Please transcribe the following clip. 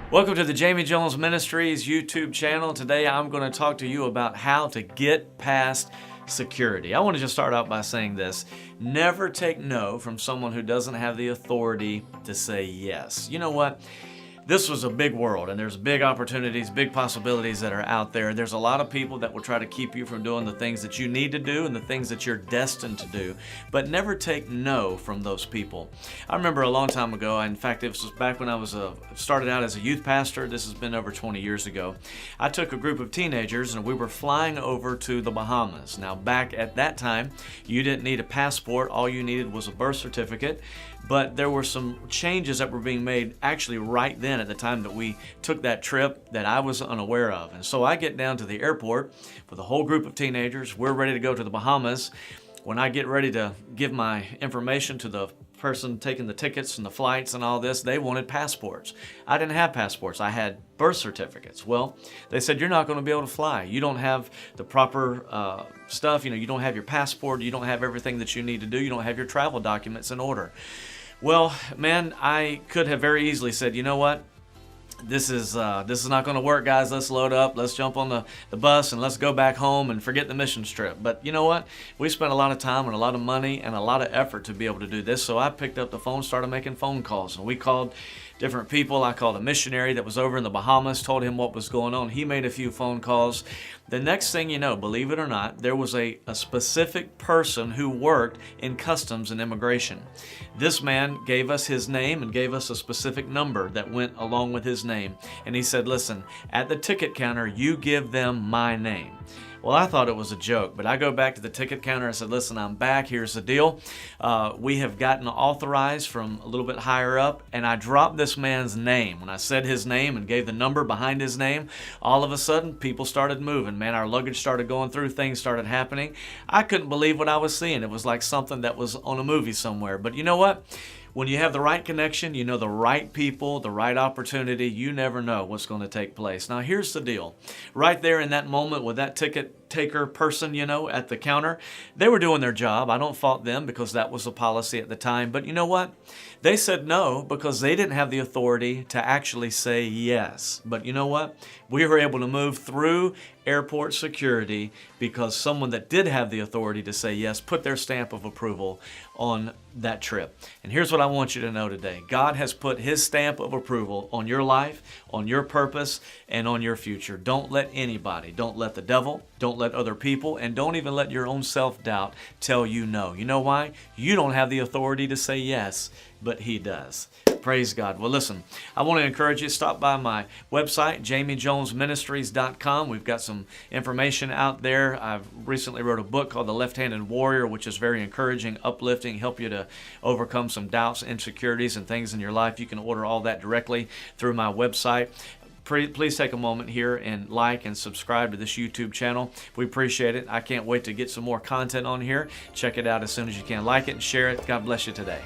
Welcome to the Jamie Jones Ministries YouTube channel. Today I'm going to talk to you about how to get past security. I want to just start out by saying this. Never take no from someone who doesn't have the authority to say yes. You know what? This was a big world, and there's big opportunities, big possibilities that are out there. There's a lot of people that will try to keep you from doing the things that you need to do and the things that you're destined to do, but never take no from those people. I remember a long time ago, in fact, it was back when I was started out as a youth pastor. This has been over 20 years ago. I took a group of teenagers, and we were flying over to the Bahamas. Now, back at that time, you didn't need a passport. All you needed was a birth certificate. But there were some changes that were being made actually right then at the time that we took that trip that I was unaware of. And so I get down to the airport with a whole group of teenagers. We're ready to go to the Bahamas. When I get ready to give my information to the person taking the tickets and the flights and all this, they wanted passports. I didn't have passports. I had birth certificates. Well, they said, you're not going to be able to fly. You don't have the proper stuff. You don't have your passport. You don't have everything that you need to do. You don't have your travel documents in order. Well, man, I could have very easily said, you know what? This is not going to work, guys. Let's load up. Let's jump on the bus and let's go back home and forget the missions trip. But you know what? We spent a lot of time and a lot of money and a lot of effort to be able to do this. So I picked up the phone, started making phone calls, and we called different people. I called a missionary that was over in the Bahamas, told him what was going on. He made a few phone calls. The next thing you know, believe it or not, there was a specific person who worked in customs and immigration. This man gave us his name and gave us a specific number that went along with his name. And he said, listen, at the ticket counter, you give them my name. Well, I thought it was a joke, but I go back to the ticket counter and said, listen, I'm back. Here's the deal. We have gotten authorized from a little bit higher up, and I dropped this man's name. When I said his name and gave the number behind his name, all of a sudden, people started moving. Man, our luggage started going through. Things started happening. I couldn't believe what I was seeing. It was like something that was on a movie somewhere. But you know what? When you have the right connection, you know the right people, the right opportunity, you never know what's going to take place. Now, here's the deal. Right there in that moment with that ticket taker person, at the counter, they were doing their job. I don't fault them because that was the policy at the time. But you know what? They said no because they didn't have the authority to actually say yes. But you know what? We were able to move through airport security because someone that did have the authority to say yes put their stamp of approval on that trip. And here's what I want you to know today. God has put His stamp of approval on your life, on your purpose, and on your future. Don't let anybody, don't let the devil, don't let other people, and don't even let your own self-doubt tell you no. You know why? You don't have the authority to say yes, but He does. Praise God. Well, listen, I want to encourage you to stop by my website, jamiejonesministries.com. We've got some information out there. I've recently wrote a book called The Left-Handed Warrior, which is very encouraging, uplifting, help you to overcome some doubts, insecurities, and things in your life. You can order all that directly through my website. Please take a moment here and like and subscribe to this YouTube channel. We appreciate it. I can't wait to get some more content on here. Check it out as soon as you can. Like it and share it. God bless you today.